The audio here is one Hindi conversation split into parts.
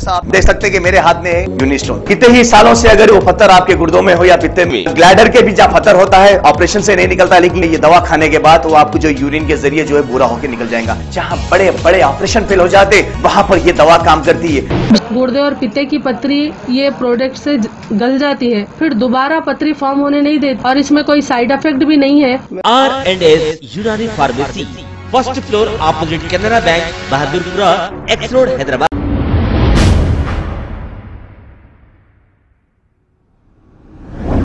जैसा आप देख सकते हैं कि मेरे हाथ में है यूनिस्टोन। कितने ही सालों से अगर वो पत्थर आपके गुर्दों में हो या पित्ते में, ग्लैडर के भी जब पत्थर होता है ऑपरेशन से नहीं निकलता, लेकिन ये दवा खाने के बाद वो आपको जो यूरिन के जरिए जो है बुरा होकर निकल जाएगा। जहाँ बड़े बड़े ऑपरेशन फेल हो जाते वहां पर ये दवा काम करती है। गुर्दे और पित्ते की पथरी ये प्रोडक्ट से गल जाती है, फिर दोबारा पथरी फॉर्म होने नहीं देती और इसमें कोई साइड इफेक्ट भी नहीं है। R&S यूनानी pharmacy, first floor opposite Canara bank, Bahadurpura, x road, Hyderabad.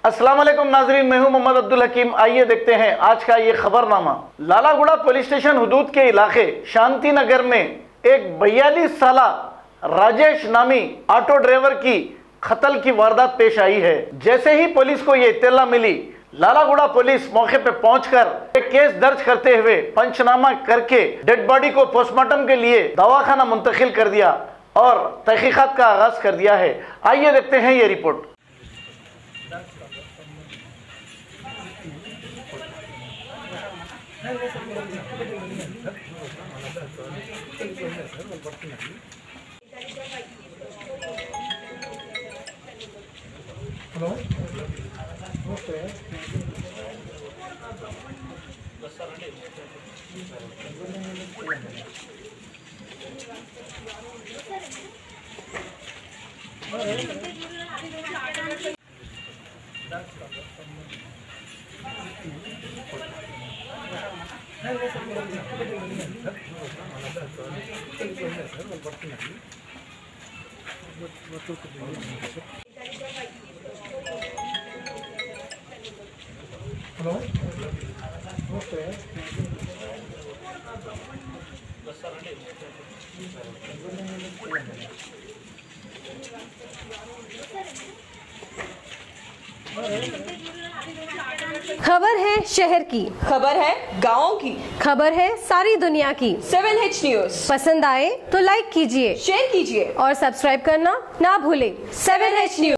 अस्सलाम वालेकुम नाजरीन, मैं हूं मोहम्मद अब्दुल हकीम। आइए देखते हैं आज का ये खबरनामा। लालागुड़ा पुलिस स्टेशन हुदूद के इलाके शांति नगर में एक 42 साला राजेश नामी ऑटो ड्राइवर की कत्ल की वारदात पेश आई है। जैसे ही पुलिस को ये इत्तला मिली, लालागुड़ा पुलिस मौके पे पहुंचकर एक केस दर्ज करते हुए पंचनामा करके डेड बॉडी को पोस्टमार्टम के लिए दवाखाना मुंतकिल कर दिया और तहकीकात का आगाज कर दिया है। आइए देखते हैं ये रिपोर्ट। खबर है शहर की, खबर है गाँव की, खबर है सारी दुनिया की। 7H न्यूज पसंद आए तो लाइक कीजिए, शेयर कीजिए और सब्सक्राइब करना ना भूलें। 7H news.